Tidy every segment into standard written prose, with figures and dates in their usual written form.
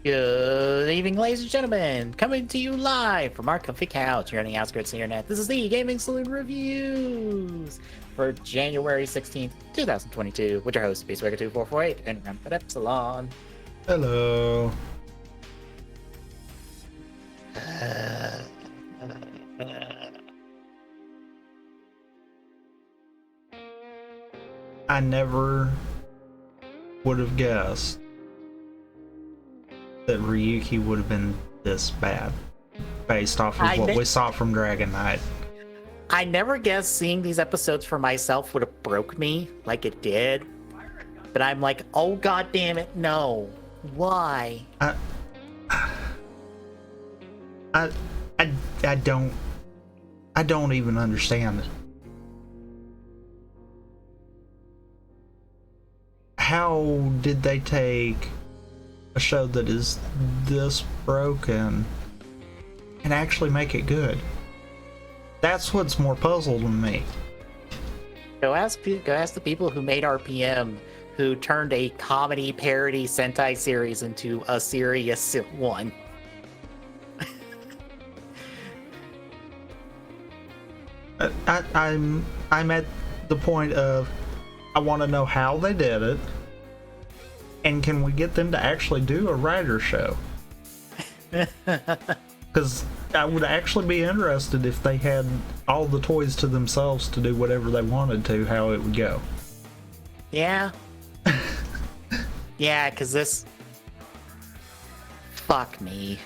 Good evening, ladies and gentlemen. Coming to you live from our comfy couch here on the outskirts of the internet. This is the Gaming Saloon Reviews for January 16th, 2022, with your host, Peacemaker2448 and Rampant Epsilon. Hello. I never would have guessed that Ryuki would have been this bad based off of what we saw from Dragon Knight. I never guessed seeing these episodes for myself would have broke me like it did. But I'm like, oh god damn it, no. Why? I don't even understand it. How did they take a show that is this broken and actually make it good? That's what's more puzzling me. Go ask the people who made RPM, who turned a comedy parody Sentai series into a serious one. I'm at the point of I want to know how they did it, and can we get them to actually do a writer show? Because I would actually be interested if they had all the toys to themselves to do whatever they wanted to, how it would go. Yeah. Yeah, because this... Fuck me.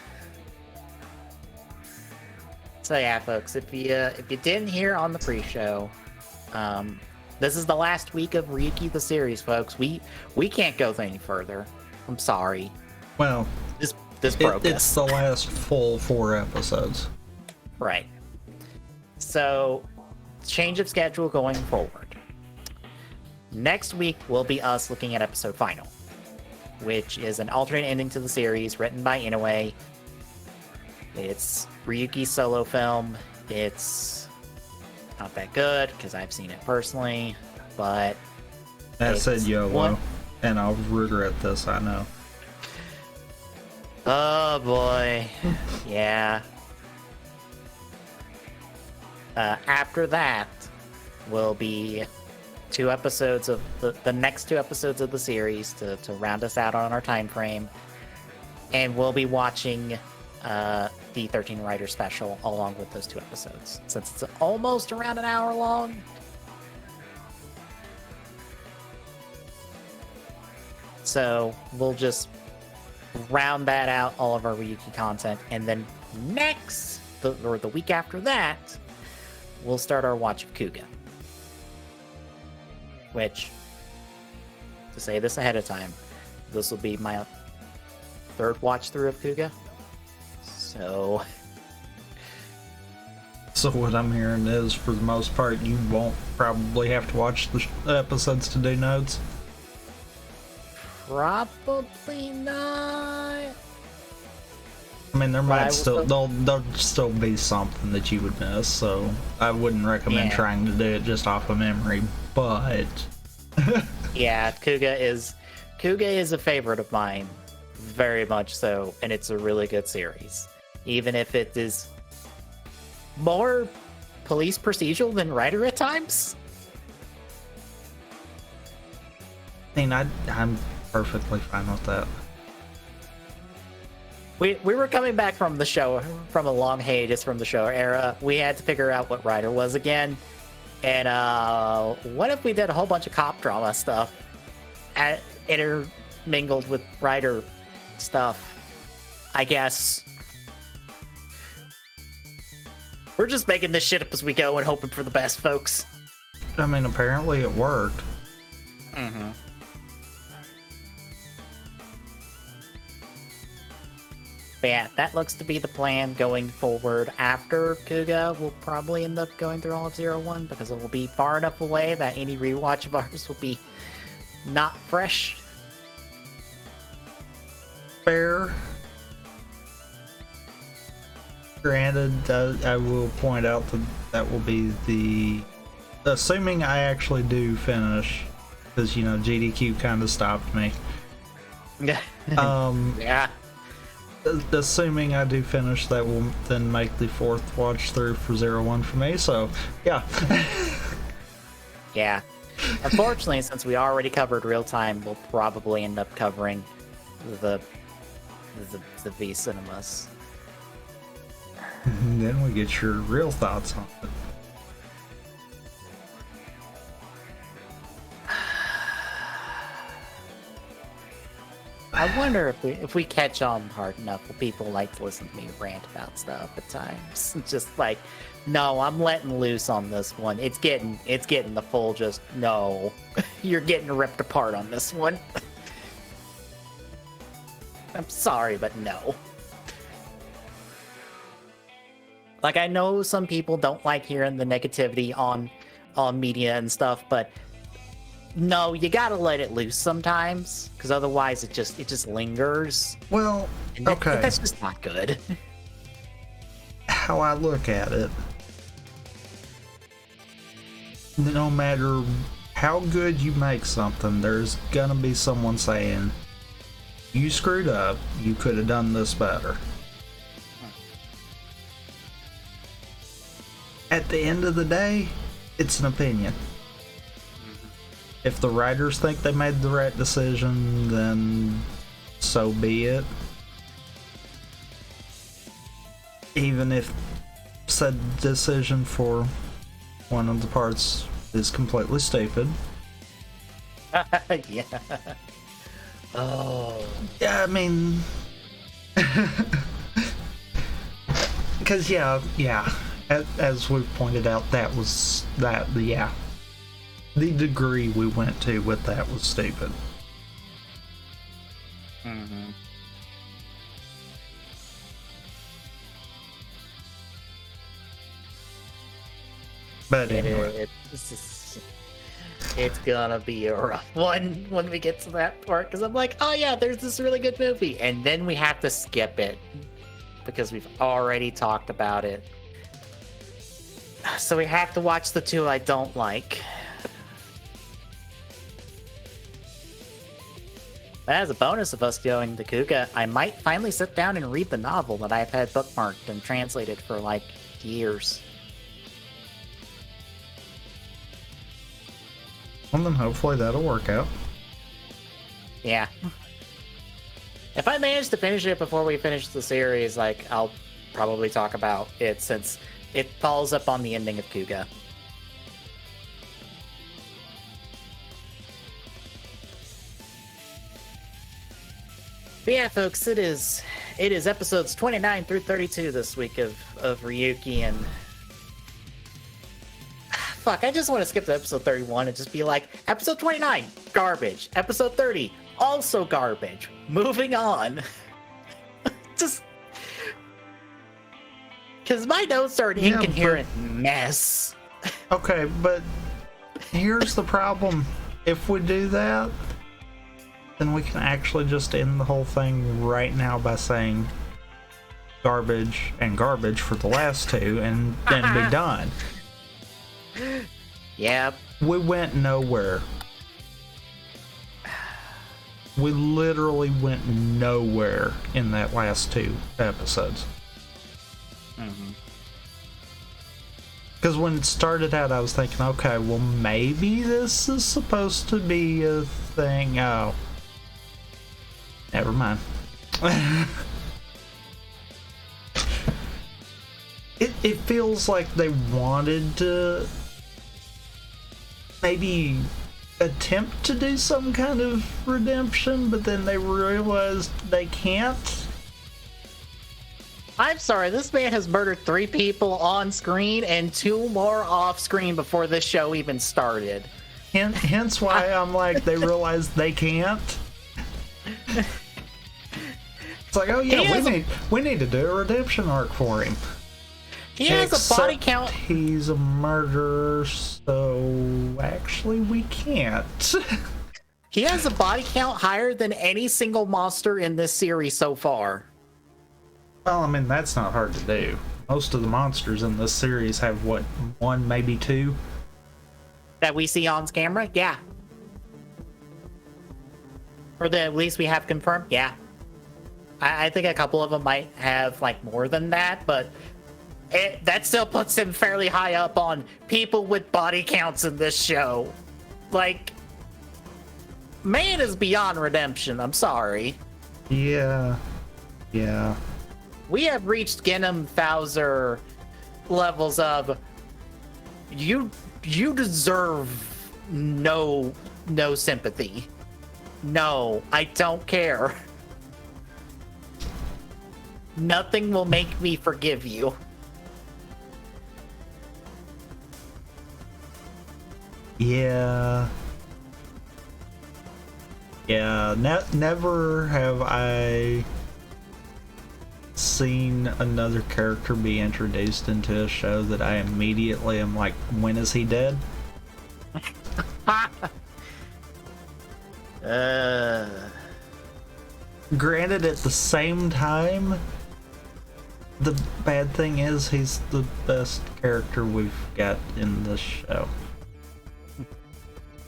So yeah, folks, if you didn't hear on the pre-show, this is the last week of Ryuki the series, folks. We can't go any further. I'm sorry. Well, this broke us. It's the last full 4 episodes. Right. So, change of schedule going forward. Next week will be us looking at episode final, which is an alternate ending to the series written by Inoue. It's Ryuki's solo film. It's not that good because I've seen it personally, but that said YOLO, and I'll regret this, I know. Oh boy. Yeah. After that will be 2 episodes of the next 2 episodes of the series to round us out on our time frame, and we'll be watching the 13 Writer special along with those 2 episodes, since it's almost around an hour long. So we'll just round that out, all of our Ryuki content, and then the week after that, we'll start our watch of Kuga. Which, to say this ahead of time, this will be my 3rd watch through of Kuga. So what I'm hearing is, for the most part, you won't probably have to watch the episodes to do notes. Probably not. I mean, there might there'll still be something that you would miss, so I wouldn't recommend trying to do it just off of memory, but yeah, Kuga is a favorite of mine, very much so, and it's a really good series. Even if it is more police procedural than Rider at times. I mean, I'm perfectly fine with that. We were coming back from the show, from a long hiatus from the show era. We had to figure out what Rider was again. And what if we did a whole bunch of cop drama stuff intermingled with Rider stuff? I guess. We're just making this shit up as we go and hoping for the best, folks. I mean, apparently it worked. Mm-hmm. But yeah, that looks to be the plan going forward. After Kuga, we'll probably end up going through all of 01 because it will be far enough away that any rewatch of ours will be not fresh. Fair. Granted, I will point out that will be assuming I actually do finish, because, you know, GDQ kind of stopped me. Yeah. assuming I do finish, that will then make the 4th watch through for 01 for me, so yeah. Yeah. Unfortunately, since we already covered real time, we'll probably end up covering the V cinemas. And then we get your real thoughts on it. I wonder if we catch on hard enough, will people like to listen to me rant about stuff at times? Just like, no, I'm letting loose on this one. It's getting the full just no. You're getting ripped apart on this one. I'm sorry, but no. Like, I know some people don't like hearing the negativity on media and stuff, but no, you gotta let it loose sometimes, because otherwise it just lingers. Well, okay. That's just not good. How I look at it, no matter how good you make something, there's gonna be someone saying, you screwed up, you could have done this better. At the end of the day, it's an opinion. If the writers think they made the right decision, then so be it. Even if said decision for one of the parts is completely stupid. Yeah. Oh. Yeah, I mean... Because, yeah, as we've pointed out, yeah. The degree we went to with that was stupid. Mm-hmm. But anyway. It's gonna be a rough one when we get to that part, because I'm like, oh yeah, there's this really good movie, and then we have to skip it because we've already talked about it. So we have to watch the two I don't like. But as a bonus of us going to Kuga, I might finally sit down and read the novel that I've had bookmarked and translated for like years. Well, then hopefully that'll work out. Yeah. If I manage to finish it before we finish the series, like, I'll probably talk about it, since it follows up on the ending of Kuga. But yeah, folks, it is episodes 29 through 32 this week of Ryuki, and fuck, I just want to skip to episode 31 and just be like, episode 29, garbage. Episode 30, also garbage. Moving on. Just because my notes are an incoherent mess. Okay, but here's the problem. If we do that, then we can actually just end the whole thing right now by saying garbage and garbage for the last two and then be done. Yep. We went nowhere. We literally went nowhere in that last two episodes. Mm-hmm. Because when it started out, I was thinking, okay, well, maybe this is supposed to be a thing. Oh. Never mind. It feels like they wanted to maybe attempt to do some kind of redemption, but then they realized they can't. I'm sorry, this man has murdered 3 people on screen and 2 more off screen before this show even started. Hence why I'm like, they realized they can't. It's like, oh yeah, we need to do a redemption arc for him. He has a body count. He's a murderer, so actually we can't. He has a body count higher than any single monster in this series so far. Well, I mean, that's not hard to do. Most of the monsters in this series have, what, 1, maybe 2? That we see on camera? Yeah. Or that at least we have confirmed? Yeah. I think a couple of them might have like more than that, but that still puts him fairly high up on people with body counts in this show. Like, man is beyond redemption. I'm sorry. Yeah. Yeah. We have reached Genom Bowser levels of you deserve no sympathy. No, I don't care. Nothing will make me forgive you. Yeah. Yeah, never have I seen another character be introduced into a show that I immediately am like, when is he dead? Granted, at the same time, the bad thing is he's the best character we've got in this show.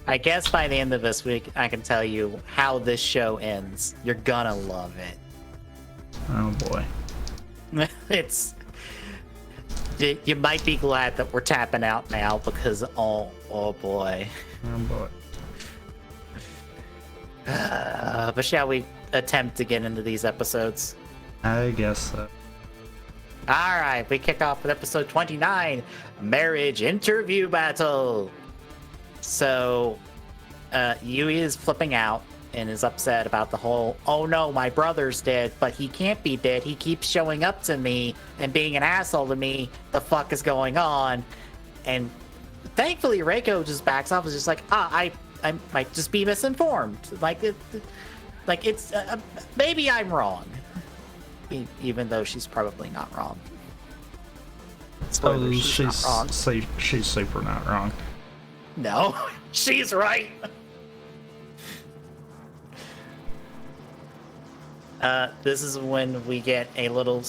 I guess by the end of this week, I can tell you how this show ends. You're gonna love it. Oh boy. You might be glad that we're tapping out now because oh boy. Oh boy. But shall we attempt to get into these episodes? I guess so. All right, we kick off with episode 29, Marriage Interview Battle. So, Yui is flipping out and is upset about the whole, oh no, my brother's dead, but he can't be dead. He keeps showing up to me and being an asshole to me. The fuck is going on? And thankfully, Reiko just backs off. Is just like, I might just be misinformed. It's maybe I'm wrong, even though she's probably not wrong. Spoiler, she's not wrong. She's super not wrong. No, she's right. This is when we get a little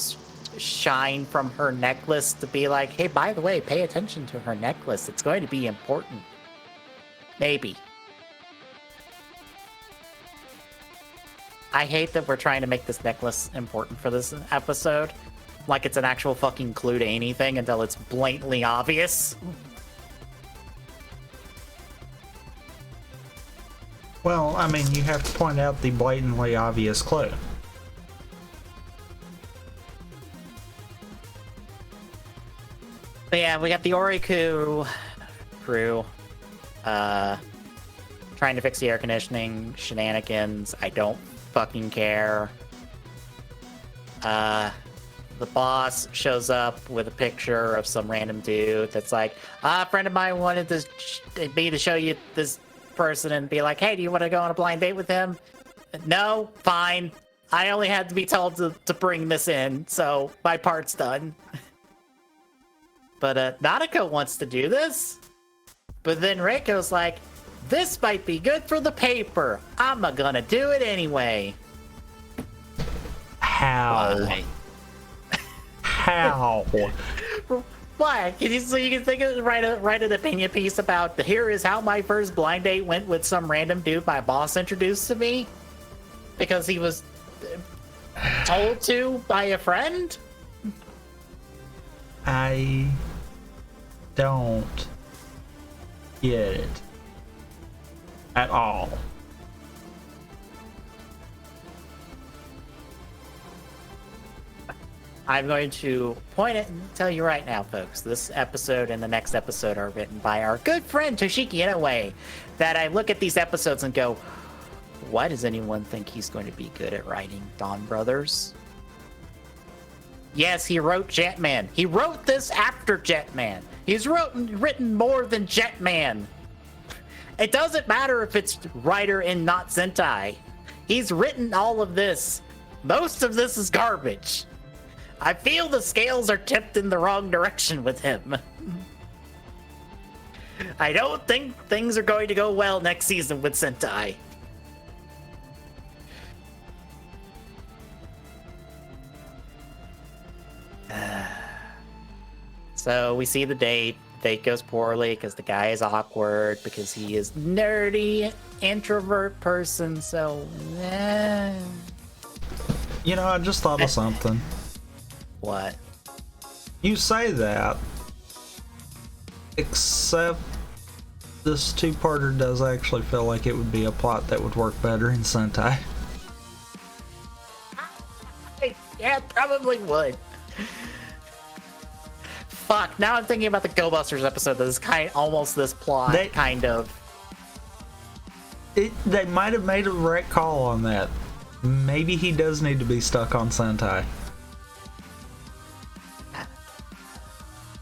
shine from her necklace to be like, hey, by the way, pay attention to her necklace. It's going to be important. Maybe. I hate that we're trying to make this necklace important for this episode. Like it's an actual fucking clue to anything until it's blatantly obvious. Well, I mean, you have to point out the blatantly obvious clue. But yeah, we got the Oriku crew trying to fix the air conditioning shenanigans. I don't fucking care. The boss shows up with a picture of some random dude that's like, a friend of mine wanted me to show you this person and be like, hey, do you want to go on a blind date with him? No? Fine. I only had to be told to bring this in, so my part's done. But Nadeko wants to do this. But then Reiko's like, this might be good for the paper. I'm gonna do it anyway. How? Why? How? Why? So you can think of write an opinion piece about here is how my first blind date went with some random dude my boss introduced to me because he was told to by a friend. I don't get it at all. I'm going to point it and tell you right now, folks. This episode and the next episode are written by our good friend Toshiki in a way that I look at these episodes and go, why does anyone think he's going to be good at writing Dawn Brothers? Yes, he wrote Jetman. He wrote this after Jetman. He's written more than Jetman. It doesn't matter if it's writer and not Sentai. He's written all of this. Most of this is garbage. I feel the scales are tipped in the wrong direction with him. I don't think things are going to go well next season with Sentai. So we see the date. Date goes poorly because the guy is awkward because he is nerdy introvert person. So You know, I just thought of something. What? You say that, except this two-parter does actually feel like it would be a plot that would work better in Sentai. Yeah, it probably would. Fuck, now I'm thinking about the Go Busters episode that is almost this plot, kind of. They might have made a right call on that. Maybe he does need to be stuck on Sentai.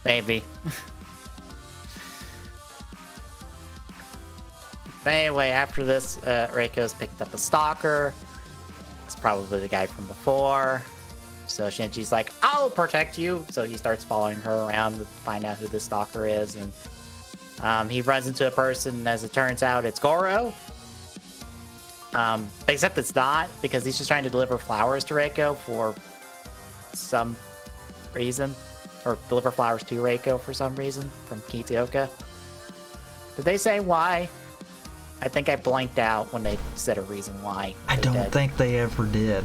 Maybe. But anyway, after this, Reiko's picked up a stalker. It's probably the guy from before. So Shinji's like, I'll protect you. So he starts following her around to find out who this stalker is. And he runs into a person, and as it turns out, it's Goro. Except it's not, because he's just trying to deliver flowers to Reiko for some reason. Or deliver flowers to Reiko for some reason from Kitaoka. Did they say why? I think I blanked out when they said a reason why. I don't think they ever did.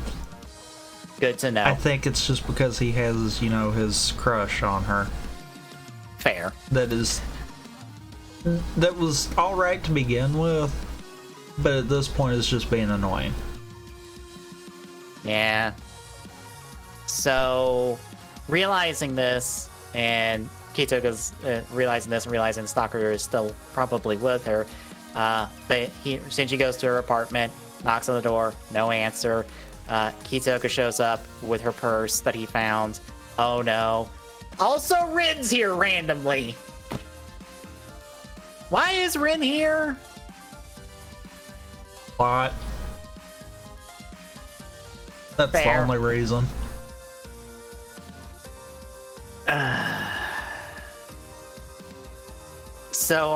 Good to know. I think it's just because he has, you know, his crush on her. Fair. That was alright to begin with, but at this point it's just being annoying. Yeah. So, realizing this, and Kitoka's realizing this and realizing the stalker is still probably with her, Shinji goes to her apartment, knocks on the door, no answer. Kitoka shows up with her purse that he found. Oh no. Also, Rin's here randomly. Why is Rin here? Plot. That's Fair. the only reason. So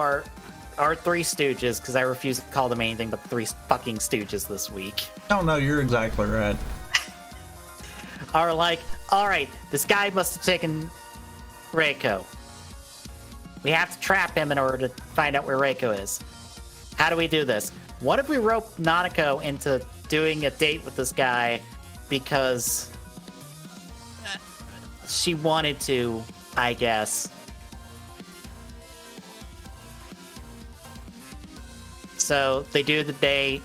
our three stooges, because I refuse to call them anything but three fucking stooges this week, Oh no, you're exactly right. are like, alright, this guy must have taken Reiko. We have to trap him in order to find out where Reiko is. How do we do this? What if we rope Nanako into doing a date with this guy because she wanted to, I guess. So they do the date.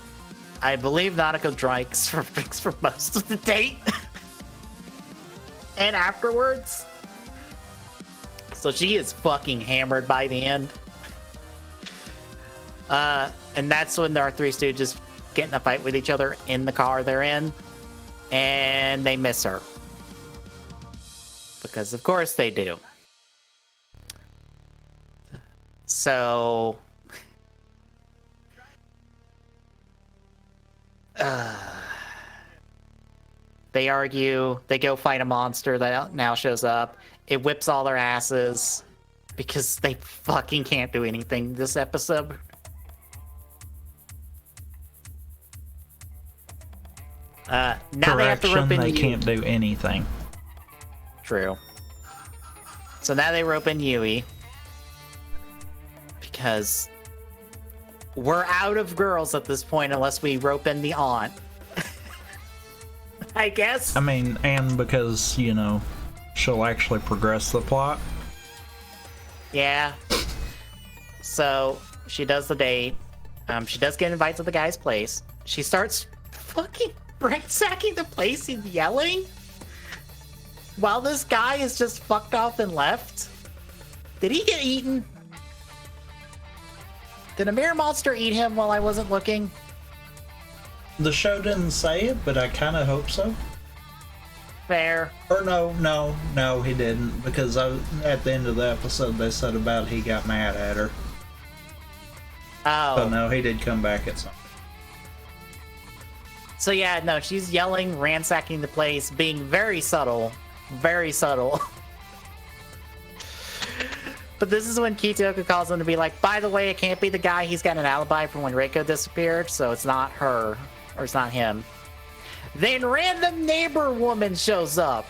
I believe Nanako drinks for most of the date. And afterwards. So she is fucking hammered by the end. And that's when our three stooges get in a fight with each other in the car they're in. And they miss her. Because of course they do. So... they argue, they go fight a monster that now shows up. It whips all their asses because they fucking can't do anything this episode. Now they have to rope in they Yui. can't do anything. True. So now they rope in Yui. Because we're out of girls at this point unless we rope in the aunt. I guess. I mean, and because, you know, she'll actually progress the plot. Yeah. So she does the date. She does get invited to the guy's place. She starts fucking ransacking the place and yelling while this guy is just fucked off and left. Did he get eaten? Did a mirror monster eat him while I wasn't looking? The show didn't say it, but I kind of hope so. Fair. Or no, he didn't. Because at the end of the episode, they said about he got mad at her. Oh. So no, he did come back at some. So yeah, no, she's yelling, ransacking the place, being very subtle. Very subtle. But this is when Kitoka calls him to be like, by the way, it can't be the guy. He's got an alibi from when Reiko disappeared, so it's not her. Or it's not him. Then random neighbor woman shows up.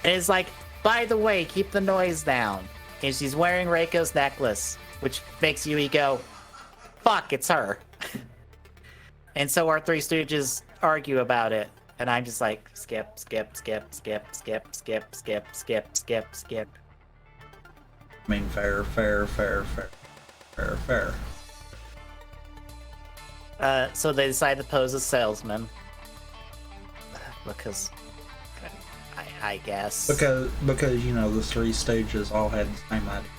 And is like, by the way, keep the noise down. And she's wearing Reiko's necklace. Which makes Yui go, fuck, it's her. And so our three stooges argue about it. And I'm just like, skip, skip, skip, skip, skip, skip, skip, skip, skip, skip. I mean, fair. So they decide to pose as salesmen. Because, I guess. Because you know the 3 stages all had the same idea.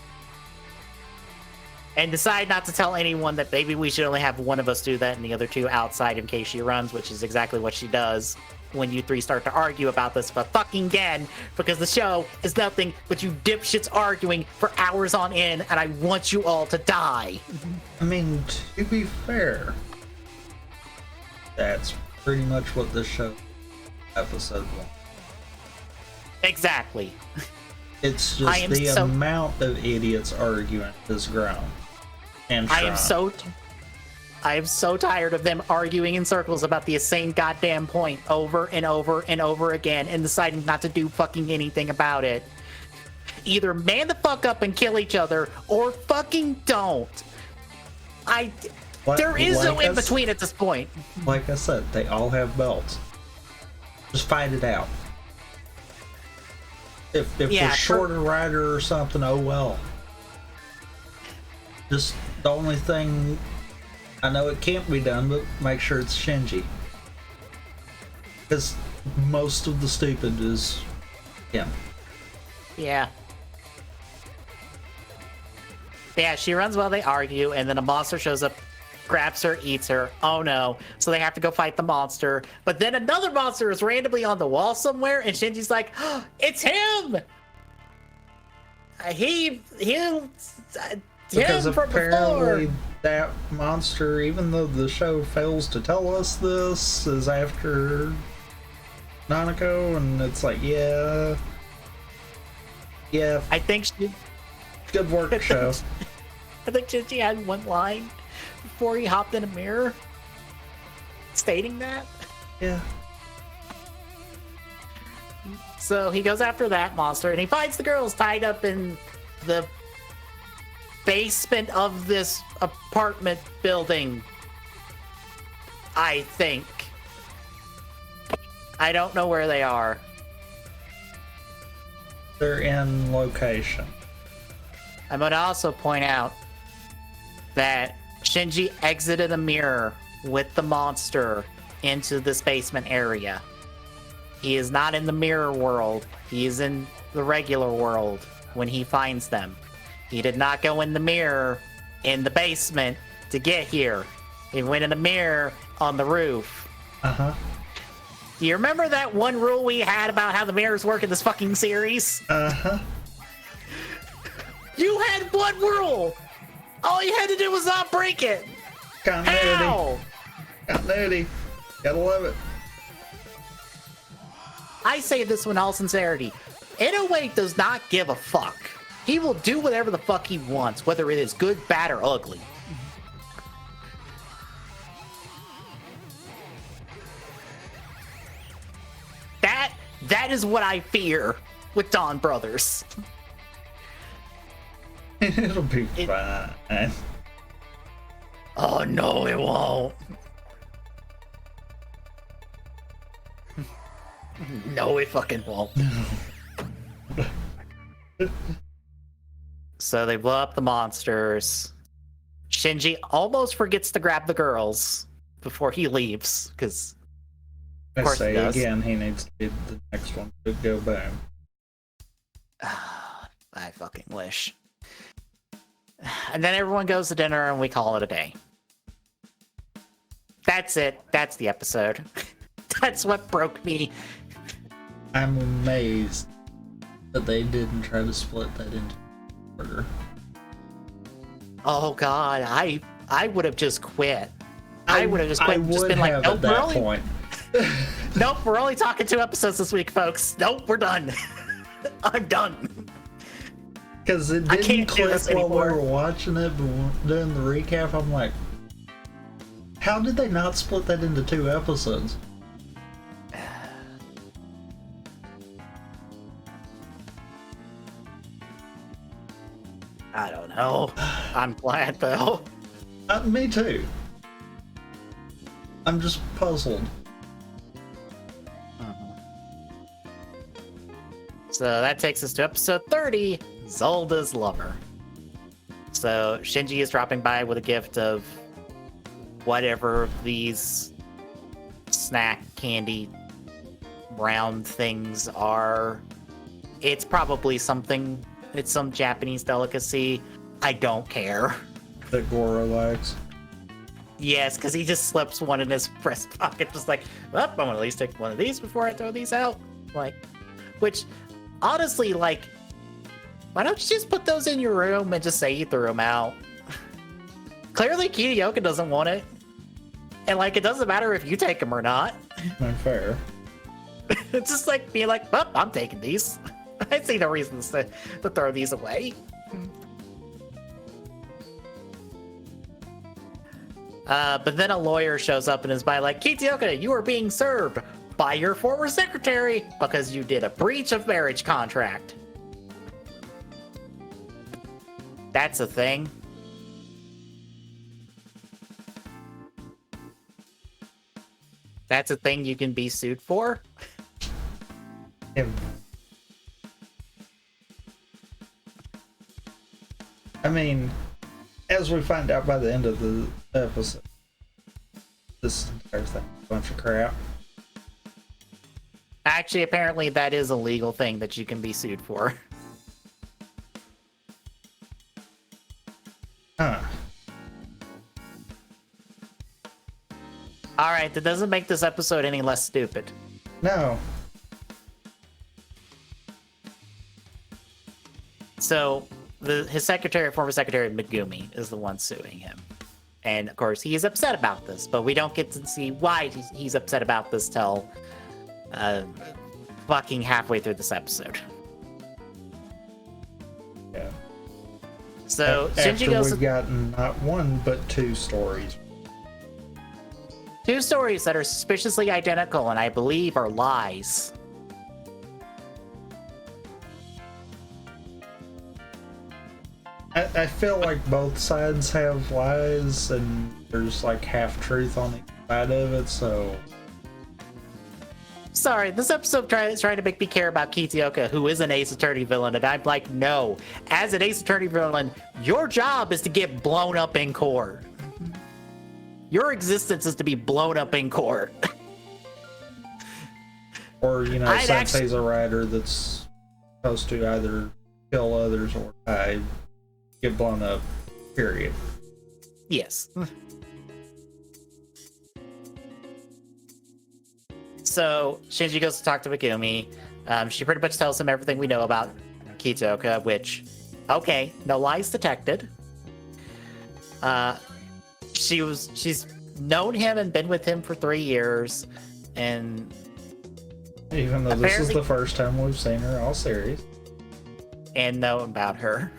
And decide not to tell anyone that maybe we should only have one of us do that and the other 2 outside in case she runs, which is exactly what she does when you 3 start to argue about this but fucking again, because the show is nothing but you dipshits arguing for hours on end, and I want you all to die. I mean, to be fair, that's pretty much what this show episode was. Exactly. It's just the amount of idiots arguing has grown. And I am so tired of them arguing in circles about the same goddamn point over and over and over again and deciding not to do fucking anything about it. Either man the fuck up and kill each other or fucking don't. There is no in between at this point. Like I said, they all have belts. Just fight it out. If the shorter rider or something, oh well. Just the only thing, I know it can't be done, but make sure it's Shinji. Because most of the stupid is him. Yeah. Yeah, she runs while they argue, and then a monster shows up, grabs her, eats her. Oh no. So they have to go fight the monster. But then another monster is randomly on the wall somewhere, and Shinji's like, oh, it's him! Because him from apparently before. that monster, even though the show fails to tell us this, is after Nanako, and it's like, yeah. I think she... Good work, show. I think Shinji had one line before he hopped in a mirror stating that. Yeah. So he goes after that monster and he finds the girls tied up in the basement of this apartment building. I think. I don't know where they are. They're in location. I'm going to also point out that Shinji exited a mirror with the monster into this basement area. He is not in the mirror world. He is in the regular world when he finds them. He did not go in the mirror in the basement to get here. He went in the mirror on the roof. Uh-huh. Do you remember that one rule we had about how the mirrors work in this fucking series? Uh-huh. You had one rule! All you had to do was not break it! Continuity. How? Continuity. Gotta love it. I say this in all sincerity. Inoue does not give a fuck. He will do whatever the fuck he wants, whether it is good, bad, or ugly. That is what I fear with Dawn Brothers. It'll be fine. Oh no, it won't. No, it fucking won't. So they blow up the monsters. Shinji almost forgets to grab the girls before he leaves, because I course say he does. again, he needs to get the next one to go boom. I fucking wish. And then everyone goes to dinner and we call it a day. That's it. That's the episode. That's what broke me. I'm amazed that they didn't try to split that into order. Oh god, I would have just quit. I would have just quit. I Just would been like, have nope, at that point. Nope, we're only talking 2 episodes this week, folks. Nope, we're done. I'm done. Because it I didn't can't do click this while we anymore. were watching it, but doing the recap, I'm like, how did they not split that into 2 episodes? I don't know. I'm glad though. Me too. I'm just puzzled. So that takes us to episode 30, Zolda's Lover. So Shinji is dropping by with a gift of whatever these snack candy round things are. It's probably something, it's some Japanese delicacy. I don't care. That Goro likes. Yes, because he just slips one in his breast pocket, just like, well, I'm gonna at least take one of these before I throw these out. Like, which, honestly, like, why don't you just put those in your room and just say you threw them out? Clearly, Kitaoka doesn't want it. And, like, it doesn't matter if you take them or not. Not fair. It's just like being like, well, I'm taking these. I see no reasons to throw these away. But then a lawyer shows up and is by like, Kitaoka, you are being served by your former secretary because you did a breach of marriage contract. That's a thing. That's a thing you can be sued for? I mean, as we find out by the end of the episode, this entire thing is a bunch of crap. Actually, apparently that is a legal thing that you can be sued for. Huh. Alright, that doesn't make this episode any less stupid. No. So, his secretary, former secretary Megumi, is the one suing him. And, of course, he is upset about this, but we don't get to see why he's upset about this till fucking halfway through this episode. Yeah. So, Shinji After goes... we've gotten not one, but two stories. Two stories that are suspiciously identical and I believe are lies. I feel like both sides have lies and there's like half truth on each side of it, so... Sorry, this episode is trying to make me care about Kitaoka, who is an Ace Attorney villain, and I'm like, no. As an Ace Attorney villain, your job is to get blown up in court. Your existence is to be blown up in court. Or, you know, Sensei's a writer that's supposed to either kill others or die, get blown up, period. Yes. So, Shinji goes to talk to Megumi. She pretty much tells him everything we know about Kitaoka, which, okay, no lies detected. She's known him and been with him for 3 years, and even though this is the first time we've seen her all series. And know about her.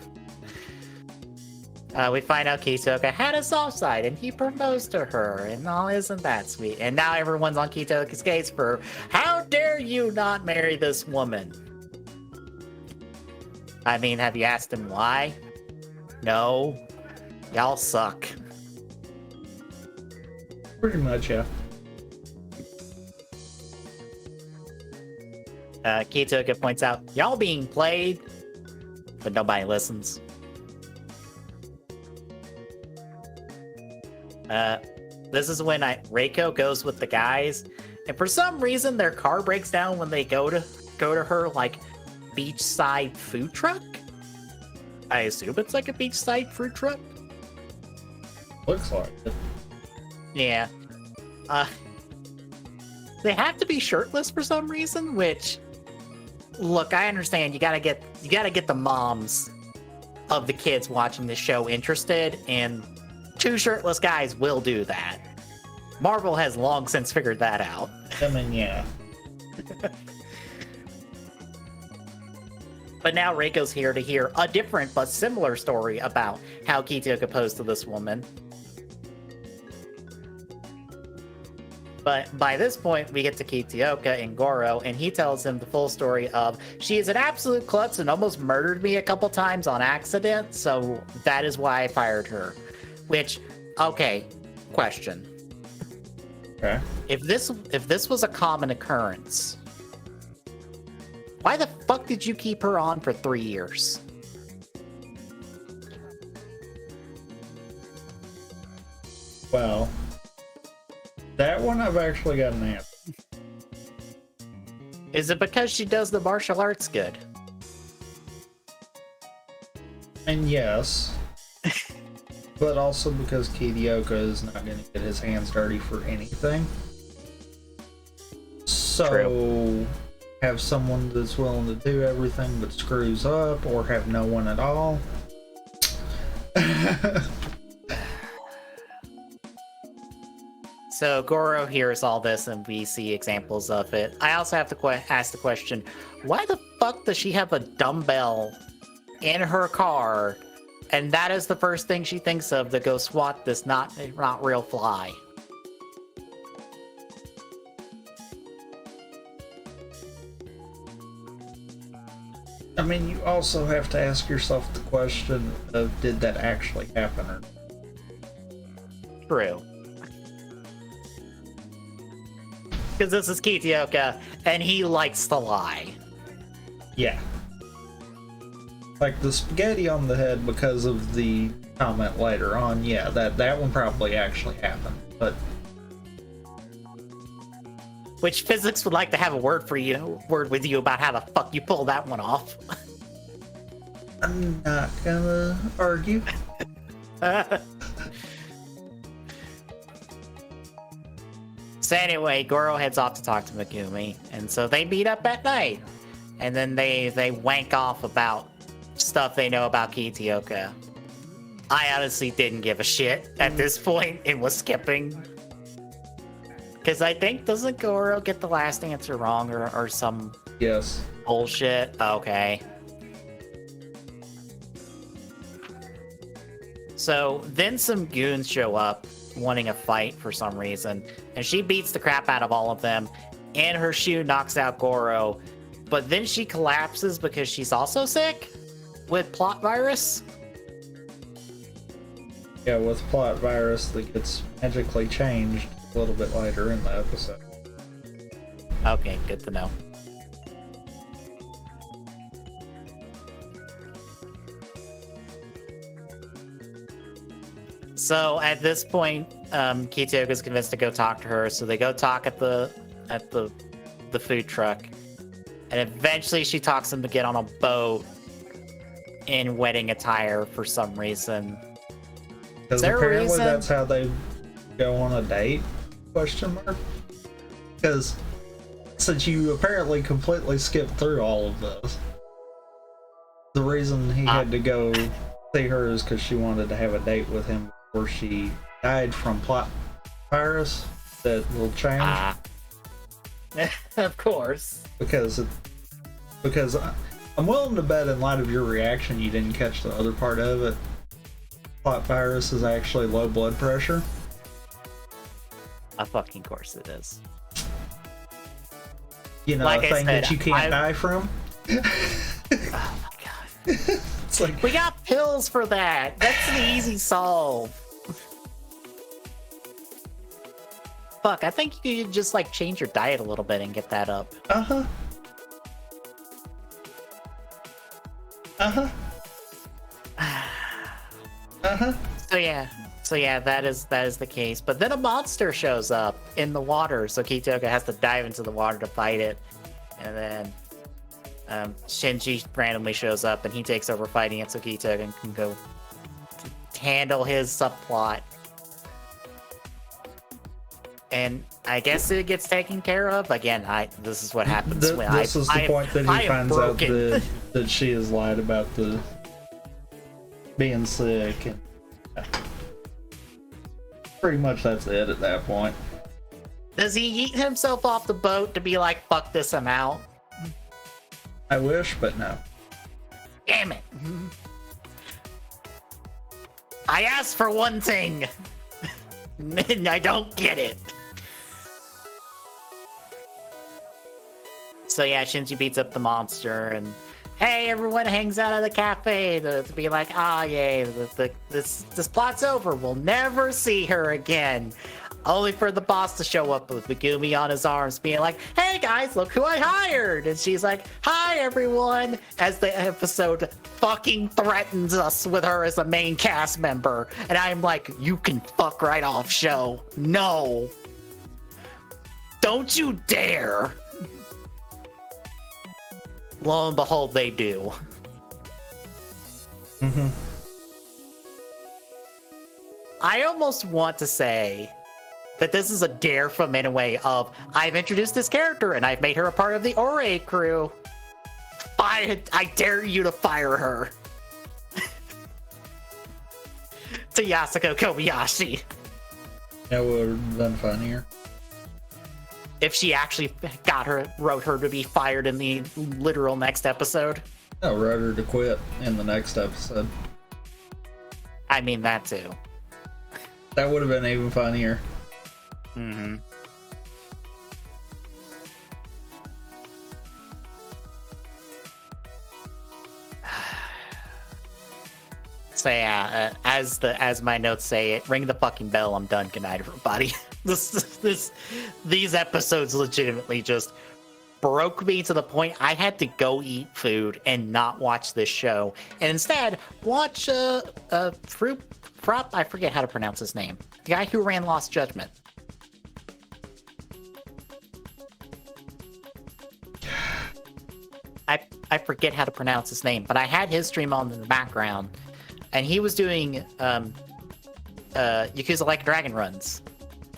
We find out Kitaoka had a soft side and he proposed to her, and isn't that sweet? And now everyone's on Kitaoka's case for, how dare you not marry this woman? I mean, have you asked him why? No. Y'all suck. Pretty much, yeah. Kitaoka points out, y'all being played, but nobody listens. This is when Reiko goes with the guys, and for some reason their car breaks down when they go to her like beachside food truck. I assume it's like a beachside food truck. Looks like it. Yeah. They have to be shirtless for some reason, which, look, I understand you gotta get the moms of the kids watching this show interested, and 2 shirtless guys will do that. Marvel has long since figured that out. I mean, yeah. But now Reiko's here to hear a different but similar story about how Kitaoka proposed to this woman. But by this point, we get to Kitaoka and Goro, and he tells him the full story of, she is an absolute klutz and almost murdered me a couple times on accident, so that is why I fired her. Which, okay, question. Okay. If this was a common occurrence, Why the fuck did you keep her on for 3 years? Well, that one I've actually got an answer. Is it because she does the martial arts good? And yes, but also because Kitioka is not going to get his hands dirty for anything. So, True. have someone that's willing to do everything but screws up, or have no one at all. So Goro hears all this and we see examples of it. I also have to ask the question, why the fuck does she have a dumbbell in her car and that is the first thing she thinks of to go swat this not real fly? I mean, you also have to ask yourself the question of, did that actually happen or not? True. Because this is Kitioka, and he likes to lie. Yeah. Like the spaghetti on the head because of the comment later on, yeah, that one probably actually happened, but... Which physics would like to have a word with you about how the fuck you pull that one off. I'm not gonna argue. So anyway, Goro heads off to talk to Megumi, and so they meet up at night. And then they wank off about stuff they know about Kitioka. I honestly didn't give a shit at this point and was skipping. Because I think, doesn't Goro get the last answer wrong or some Yes. bullshit? Okay. So then some goons show up wanting a fight for some reason, and she beats the crap out of all of them, and her shoe knocks out Goro, but then she collapses because she's also sick with plot virus. Yeah, with plot virus that gets magically changed a little bit later in the episode. Okay, good to know. So at this point, Kitioka is convinced to go talk to her. So they go talk at the food truck, and eventually she talks him to get on a boat in wedding attire for some reason. Because there a apparently reason? that's how they go on a date? Question mark. Because since you apparently completely skipped through all of this, the reason he had to go see her is because she wanted to have a date with him before she died from plot virus that will change. Of course. Because I'm willing to bet, in light of your reaction, you didn't catch the other part of it. Plot virus is actually low blood pressure. Of fucking course it is. You know, Like a I thing said, that you can't die from. Oh my god. It's like, We got pills for that. That's an easy solve. Fuck, I think you could just like change your diet a little bit and get that up. uh-huh. Uh-huh. Uh-huh. So yeah, that is the case. But then a monster shows up in the water, so Kitioka has to dive into the water to fight it. And then Shinji randomly shows up and he takes over fighting it, so Kitioka can go handle his subplot. And I guess it gets taken care of. Again, this is what happens when this is the point that he finds out that she has lied about the being sick, and pretty much that's it at that point. Does he eat himself off the boat to be like, fuck this, I'm out? I wish, but no. Damn it. I asked for one thing, and I don't get it. So yeah, Shinji beats up the monster, and hey, everyone hangs out at the cafe to be like, yay, this plot's over. We'll never see her again. only for the boss to show up with Megumi on his arms, being like, "Hey guys, look who I hired!" And she's like, "Hi everyone," as the episode fucking threatens us with her as a main cast member. And I'm like, you can fuck right off, show. No. Don't you dare. Lo and behold, they do. Mm-hmm. I almost want to say that this is a dare from Inoue of, I've introduced this character and I've made her a part of the Ore crew. I dare you to fire her. To Yasuko Kobayashi. That would have been funnier. If she actually wrote her to be fired in the literal next episode. I wrote her to quit in the next episode. I mean, that too. That would have been even funnier. Mm-hmm. So yeah, as my notes say, it ring the fucking bell. I'm done. Good night, everybody. These episodes legitimately just broke me to the point I had to go eat food and not watch this show, and instead watch Fruit Prop. I forget how to pronounce his name. The guy who ran Lost Judgment. I forget how to pronounce his name, but I had his stream on in the background, and he was doing Yakuza Like a Dragon runs.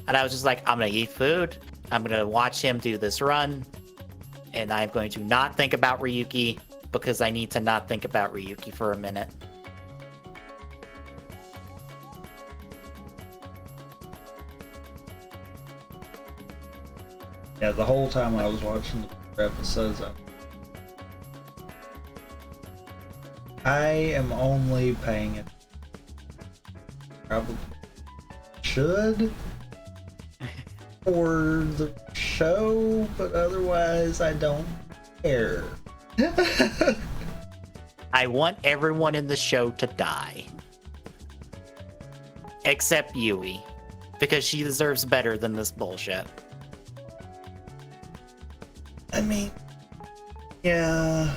And I was just like, I'm gonna eat food, I'm gonna watch him do this run, and I'm going to not think about Ryuki, because I need to not think about Ryuki for a minute. Yeah, the whole time I was watching the episodes, I am only paying it. Probably should for the show, but otherwise I don't care. I want everyone in the show to die. Except Yui, because she deserves better than this bullshit. I mean, yeah.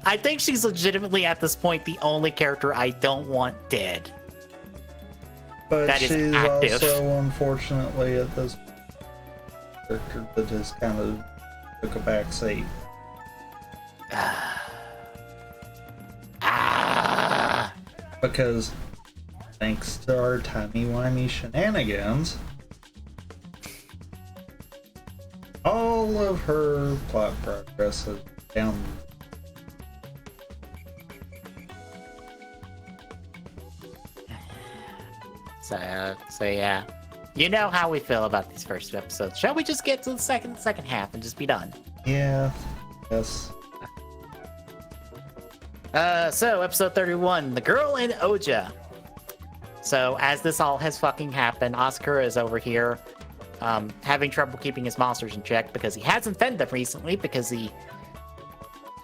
I think she's legitimately at this point the only character I don't want dead. But that is she's active. also, unfortunately, at this character that has kind of took a back seat. Because thanks to our timey-wimey shenanigans, all of her plot progress is down. So yeah, you know how we feel about these first two episodes. Shall we just get to the second half and just be done? Yeah. Yes. So episode 31, The Girl in Oja. So as this all has fucking happened, Asakura is over here, having trouble keeping his monsters in check because he hasn't fed them recently because he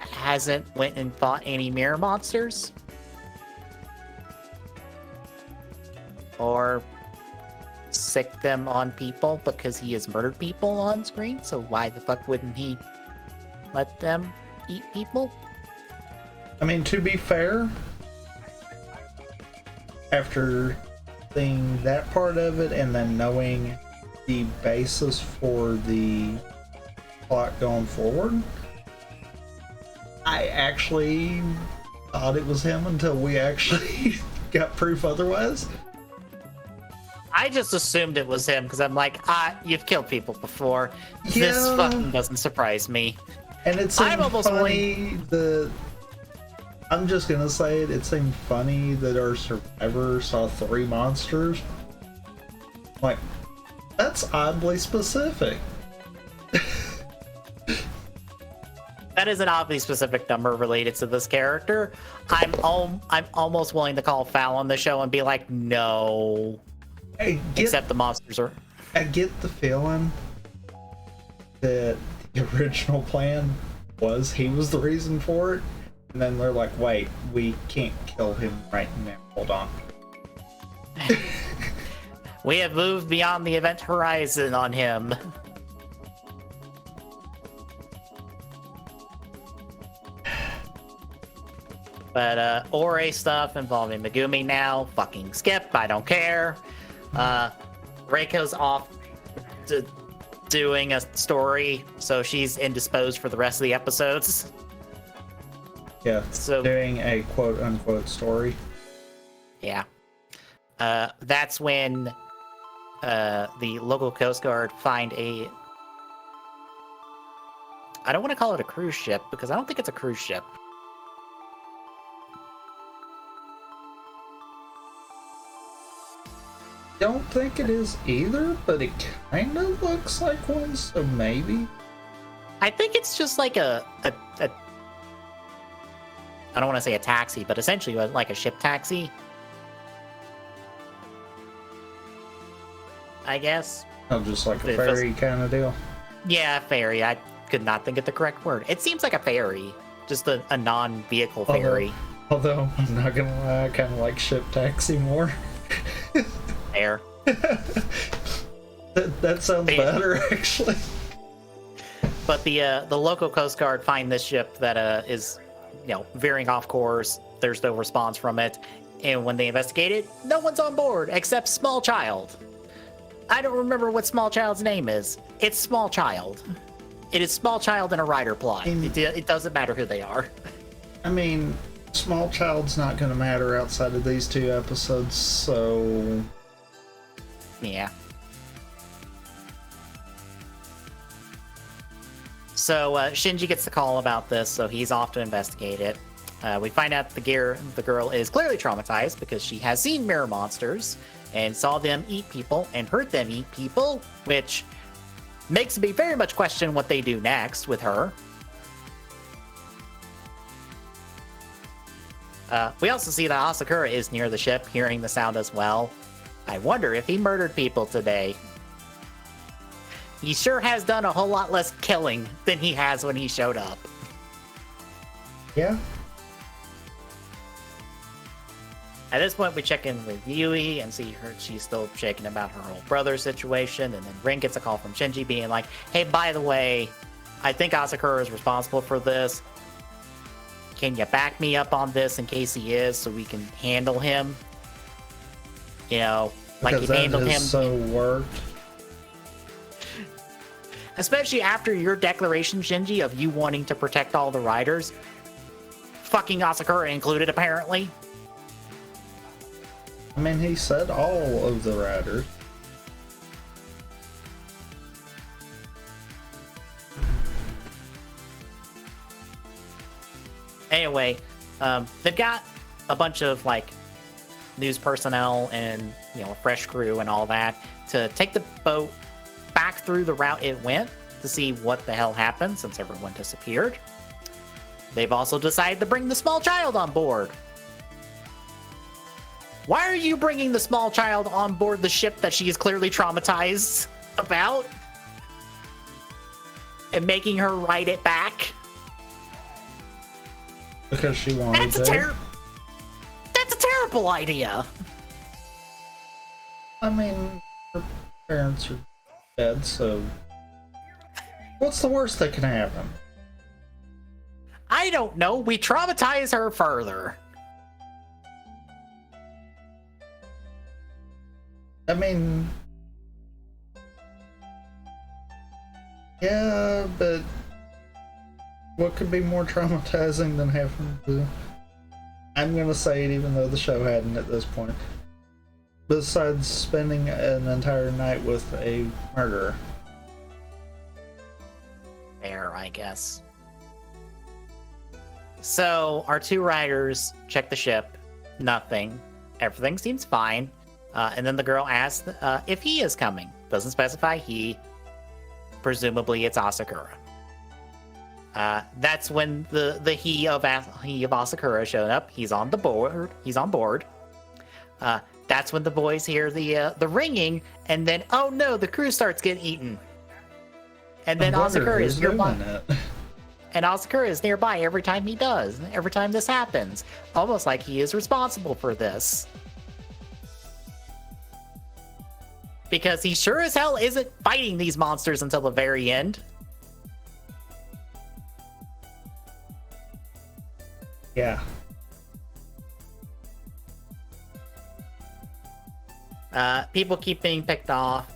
hasn't went and fought any mirror monsters. Or sick them on people because he has murdered people on screen, so why the fuck wouldn't he let them eat people? I mean, to be fair, after seeing that part of it and then knowing the basis for the plot going forward, I actually thought it was him until we actually got proof otherwise. I just assumed it was him because I'm like, you've killed people before. Yeah. This fucking doesn't surprise me. And it seemed I'm almost funny that... I'm just gonna say it, it seemed funny that our survivor saw 3 monsters. Like, that's oddly specific. That is an oddly specific number related to this character. I'm almost willing to call foul on the show and be like, no. Except the monsters are... I get the feeling that the original plan was he was the reason for it, and then they're like, wait, we can't kill him right now. Hold on. We have moved beyond the event horizon on him. But Ore stuff involving Megumi now. Fucking skip. I don't care. Reiko's off doing a story, so she's indisposed for the rest of the episodes. Yeah, so doing a quote-unquote story. Yeah. That's when the local Coast Guard find a... I don't want to call it a cruise ship, because I don't think it's a cruise ship. Don't think it is either, but it kind of looks like one, so maybe. I think it's just like a I don't want to say a taxi, but essentially like a ship taxi. I guess. Oh, just like a ferry kind of deal? Yeah, ferry. I could not think of the correct word. It seems like a ferry. Just a non-vehicle ferry. Although, I'm not gonna lie, I kind of like ship taxi more. Fair. that sounds better, actually. But the local Coast Guard find this ship that is, veering off course. There's no response from it, and when they investigate it, no one's on board except Small Child. I don't remember what Small Child's name is. It's Small Child. It is Small Child in a rider plot. It doesn't matter who they are. I mean, Small Child's not going to matter outside of these 2 episodes, so... Yeah. So Shinji gets the call about this, so he's off to investigate it. We find out the girl is clearly traumatized because she has seen mirror monsters and saw them eat people and heard them eat people, which makes me very much question what they do next with her. We also see that Asakura is near the ship, hearing the sound as well. I wonder if he murdered people today. He sure has done a whole lot less killing than he has when he showed up. Yeah. At this point, we check in with Yui and see she's still shaking about her old brother situation, and then Rin gets a call from Shinji being like, hey, by the way, I think Asakura is responsible for this. Can you back me up on this in case he is, so we can handle him? Like you handled him. So worked. Especially after your declaration, Shinji, of you wanting to protect all the riders. Fucking Asakura included, apparently. I mean, he said all of the riders. Anyway, they've got a bunch of, news personnel and, a fresh crew and all that to take the boat back through the route it went to see what the hell happened since everyone disappeared. They've also decided to bring the Small Child on board. Why are you bringing the Small Child on board the ship that she is clearly traumatized about? And making her ride it back? Because she wanted to. That's a terrible idea. I mean, her parents are dead, so... What's the worst that can happen? I don't know. We traumatize her further. I mean... Yeah, but... What could be more traumatizing than having to... I'm gonna say it even though the show hadn't at this point. Besides spending an entire night with a murderer. Fair, I guess. So, our 2 riders check the ship. Nothing. Everything seems fine. And then the girl asks if he is coming. Doesn't specify he. Presumably it's Asakura. That's when the he of Asakura showed up. He's on board. That's when the boys hear the ringing, and then oh no, the crew starts getting eaten. And then Asakura is nearby. And Asakura is nearby every time this happens. Almost like he is responsible for this. because he sure as hell isn't fighting these monsters until the very end. Yeah. People keep being picked off.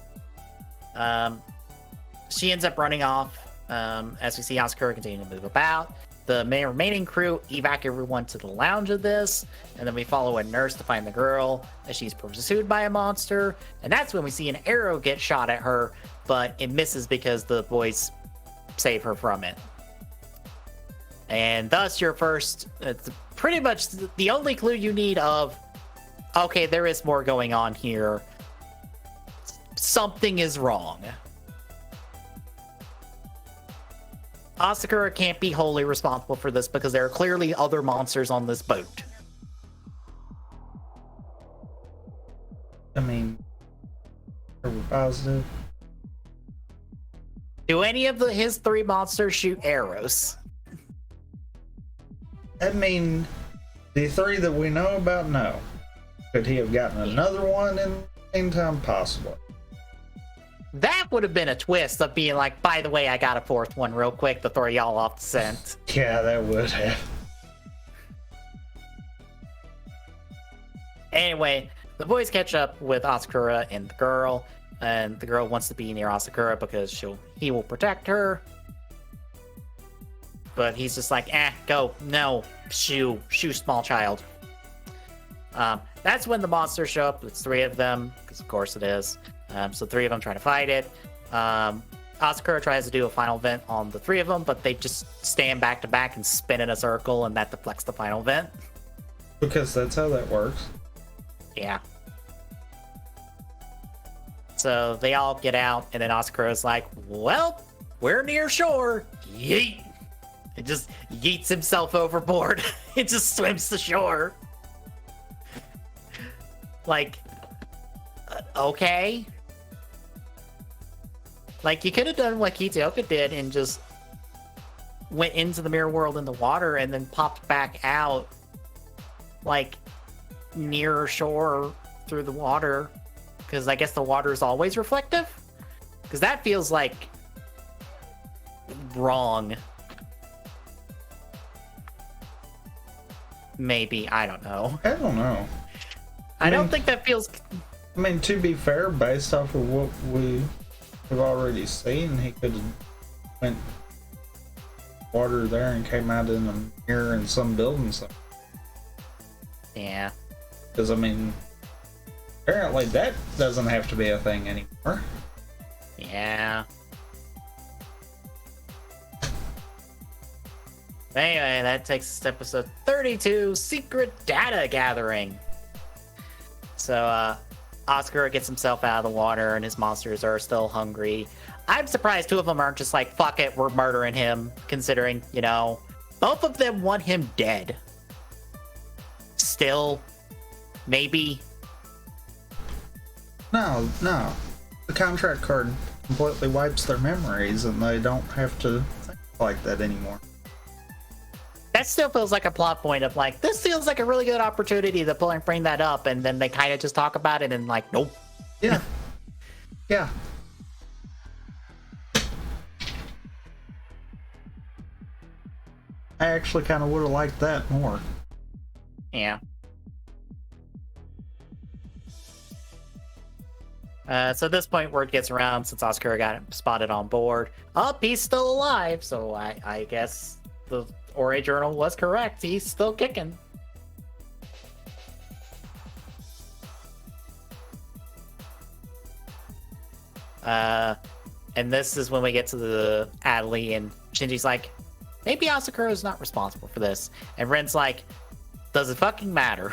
She ends up running off as we see Asakura continue to move about. The remaining crew evac everyone to the lounge of this, and then we follow a nurse to find the girl as she's pursued by a monster. And that's when we see an arrow get shot at her, but it misses because the boys save her from it. And thus your first, it's pretty much the only clue you need of, okay, there is more going on here. Something is wrong. Asakura can't be wholly responsible for this because there are clearly other monsters on this boat. I mean, are we positive? Do any of his 3 monsters shoot arrows? I mean, the 3 that we know about, no. Could he have gotten another one in the meantime? Possibly. That would have been a twist of being like, by the way, I got a 4th one real quick to throw y'all off the scent. Yeah, that would have. Anyway, the boys catch up with Asakura and the girl, and the girl wants to be near Asakura because he will protect her. But he's just like, go, no, shoo, small child. That's when the monsters show up. It's 3 of them, because of course it is. So 3 of them try to fight it. Asakura tries to do a final vent on the 3 of them, but they just stand back to back and spin in a circle, and that deflects the final vent. Because that's how that works. Yeah. So they all get out, and then Asakura's like, well, we're near shore. Yeet! It just yeets himself overboard. It just swims to shore. Like, okay. Like, you could have done what Kitaoka did and just went into the mirror world in the water and then popped back out, like, near shore through the water. Because I guess the water is always reflective? Because that feels like wrong. Maybe, I don't know. I don't know. I don't think that feels... I mean, to be fair, based off of what we have already seen, he could have went water there and came out in a mirror in some building somewhere. Yeah. Because, I mean, apparently that doesn't have to be a thing anymore. Yeah. Anyway, that takes us to episode 32, Secret Data Gathering. So, Asakura gets himself out of the water and his monsters are still hungry. I'm surprised 2 of them aren't just like, fuck it, we're murdering him, considering, you know, both of them want him dead. Still, maybe. No. The contract card completely wipes their memories and they don't have to think like that anymore. That still feels like a plot point of like, this feels like a really good opportunity to bring that up, and then they kind of just talk about it and like, nope. Yeah. Yeah. I actually kind of would have liked that more. Yeah. So at this point, word gets around since Asakura got spotted on board. Oh, he's still alive, so I guess the Ore Journal was correct. He's still kicking. And this is when we get to the Adley, and Shinji's like, maybe Asakura's not responsible for this. And Ren's like, does it fucking matter?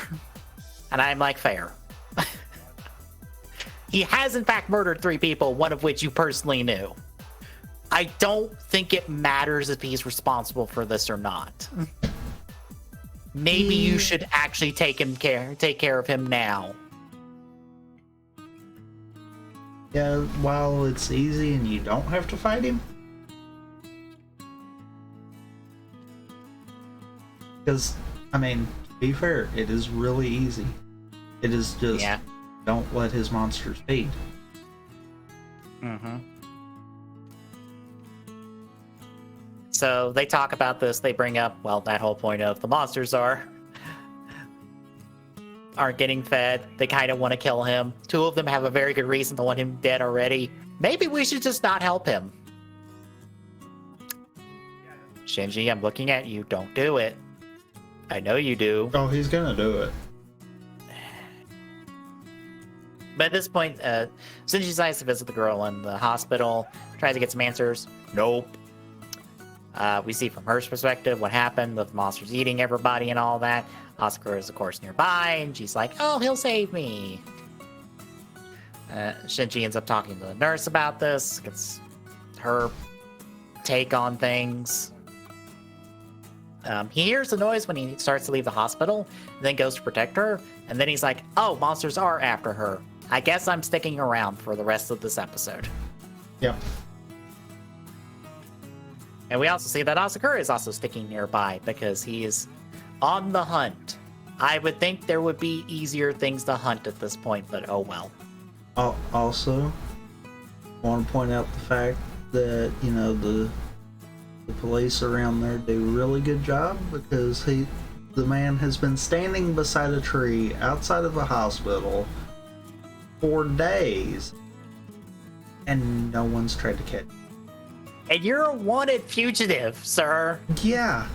And I'm like, fair. He has in fact murdered 3 people, one of which you personally knew. I don't think it matters if he's responsible for this or not. Maybe you should actually take care of him now. Yeah, while it's easy and you don't have to fight him. Because, I mean, to be fair, it is really easy. It is just, don't let his monsters feed. Mm-hmm. So they talk about this. They bring up, well, that whole point of the monsters aren't getting fed. They kind of want to kill him. Two of them have a very good reason to want him dead already. Maybe we should just not help him. Shinji, I'm looking at you. Don't do it. I know you do. Oh, he's gonna do it. But at this point, Shinji decides to visit the girl in the hospital, tries to get some answers. Nope. We see from her perspective what happened, the monsters eating everybody and all that. Asakura is, of course, nearby, and she's like, oh, he'll save me. Shinji ends up talking to the nurse about this, gets her take on things. He hears the noise when he starts to leave the hospital, then goes to protect her, and then he's like, oh, monsters are after her. I guess I'm sticking around for the rest of this episode. Yep. And we also see that Asakura is also sticking nearby because he is on the hunt. I would think there would be easier things to hunt at this point, but oh well. Also, I want to point out the fact that, you know, the police around there do a really good job because the man has been standing beside a tree outside of the hospital for days and no one's tried to catch him. And you're a wanted fugitive, sir. Yeah.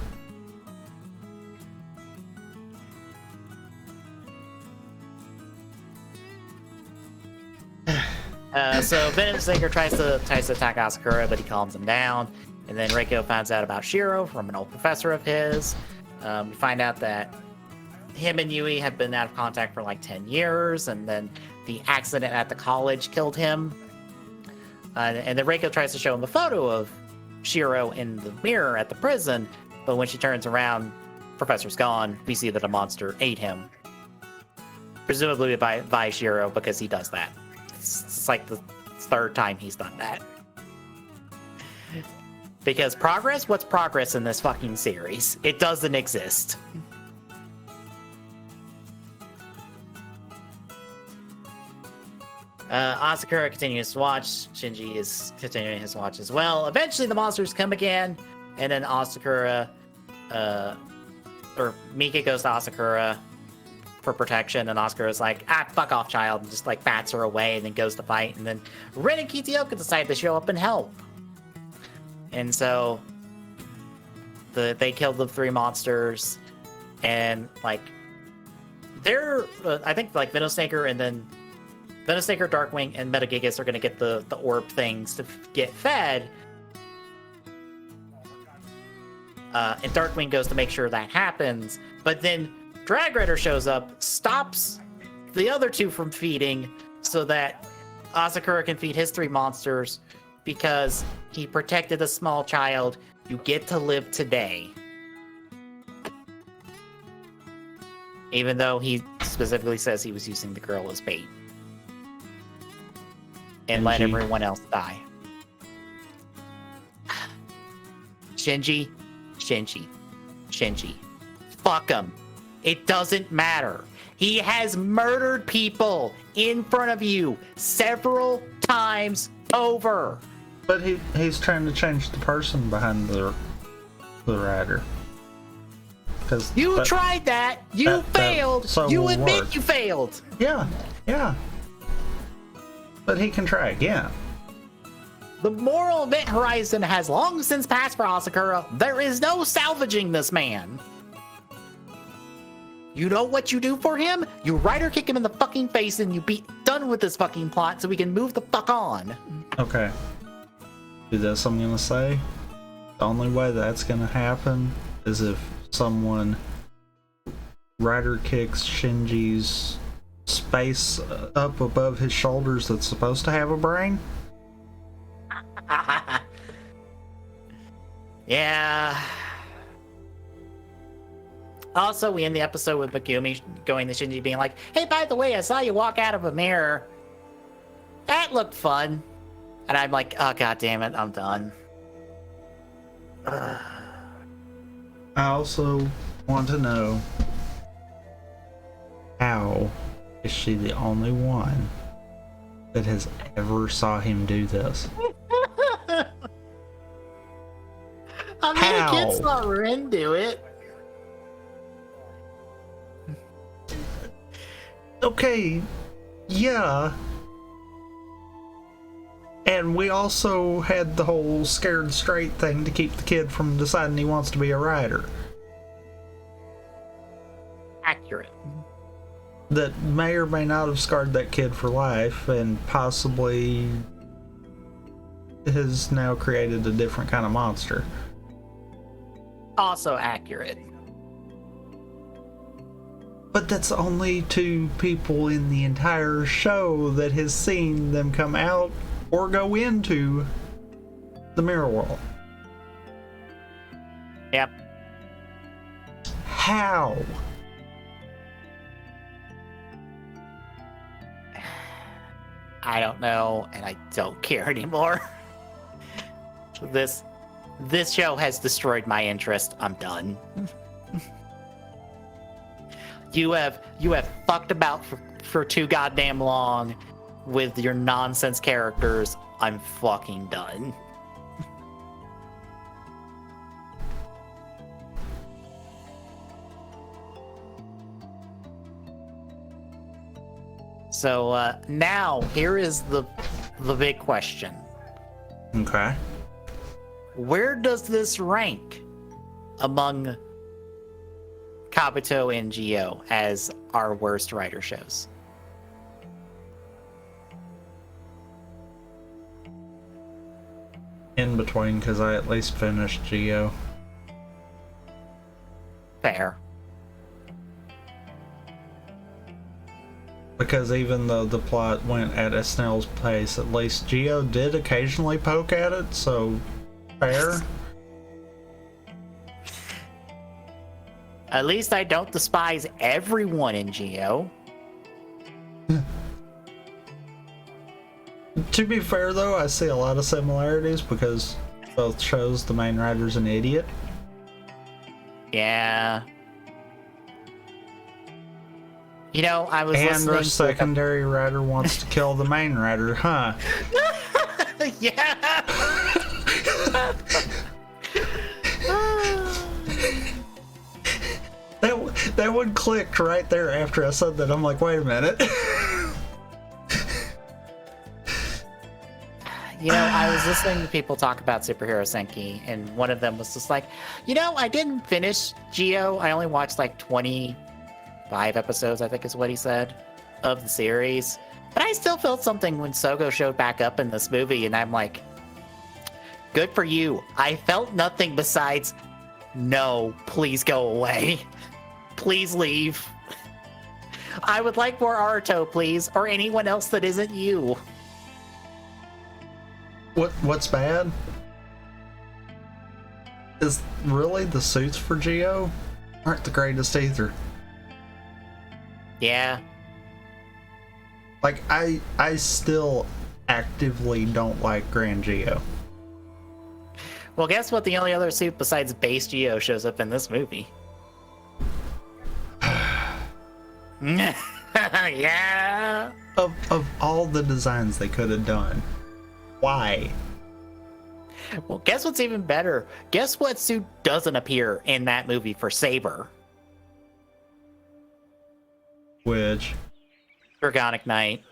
So Venom Stinger tries to attack Asakura, but he calms him down. And then Reiko finds out about Shiro from an old professor of his. We find out that him and Yui have been out of contact for like 10 years, and then the accident at the college killed him. And then Reiko tries to show him a photo of Shiro in the mirror at the prison, but when she turns around, Professor's gone. We see that a monster ate him. Presumably by Shiro, because he does that. It's like the third time he's done that. Because progress? What's progress in this fucking series? It doesn't exist. Asakura continues to watch. Shinji is continuing his watch as well. Eventually the monsters come again, and then Asakura, or Mika goes to Asakura for protection, and Asakura's like, fuck off, child, and just like bats her away, and then goes to fight, and then Rin and Kitioka decide to show up and help. And so they killed the three monsters, and like they're I think like Venosnaker and then Venosnaker, Darkwing, and Metagigas are gonna get the orb things to get fed. And Darkwing goes to make sure that happens, but then Drag Rider shows up, stops the other two from feeding so that Asakura can feed his three monsters because he protected a small child. You get to live today. Even though he specifically says he was using the girl as bait. And let everyone else die. Shinji. Fuck him. It doesn't matter. He has murdered people in front of you several times over. But he's trying to change the person behind the rider. You tried that. You failed. You admit you failed. Yeah. But he can try again. The moral event horizon has long since passed for Asakura. There is no salvaging this man. You know what you do for him? You rider kick him in the fucking face and you be done with this fucking plot so we can move the fuck on. Okay. Do this I'm gonna say. The only way that's gonna happen is if someone rider kicks Shinji's space up above his shoulders that's supposed to have a brain. Yeah. Also, we end the episode with Megumi going to Shinji being like, hey, by the way, I saw you walk out of a mirror. That looked fun. And I'm like, oh, god damn it, I'm done. I also want to know, how is she the only one that has ever saw him do this. I mean, the kids saw Ren do it. Okay, yeah. And we also had the whole scared straight thing to keep the kid from deciding he wants to be a writer. Accurate. That may or may not have scarred that kid for life and possibly has now created a different kind of monster. Also accurate. But that's only two people in the entire show that has seen them come out or go into the mirror world. Yep. How? I don't know, and I don't care anymore. This show has destroyed my interest. I'm done. You have fucked about for too goddamn long with your nonsense characters. I'm fucking done. So now here is the big question. Okay. Where does this rank among Kabuto and Geo as our worst writer shows? In between, because I at least finished Geo. Fair. Because even though the plot went at a snail's pace, at least Geo did occasionally poke at it, so fair. At least I don't despise everyone in Geo. To be fair though, I see a lot of similarities because both shows the main writer's an idiot. Yeah. You know, I was and listening the secondary writer wants to kill the main writer, huh? Yeah. That one clicked right there after I said that. I'm like, wait a minute. You know, I was listening to people talk about Superhero Senki, and one of them was just like, you know, I didn't finish Geo. I only watched like 25 episodes, I think is what he said, of the series. But I still felt something when Sogo showed back up in this movie, and I'm like, good for you. I felt nothing besides, no, please go away. Please leave. I would like more Aruto, please, or anyone else that isn't you. What's bad is really the suits for Geo aren't the greatest either. Yeah. Like, I still actively don't like Grand Geo. Well, guess what? The only other suit besides base Geo shows up in this movie. Yeah. Of all the designs they could have done, why? Well, guess what's even better? Guess what suit doesn't appear in that movie for Saber? Which? Dragonic Knight.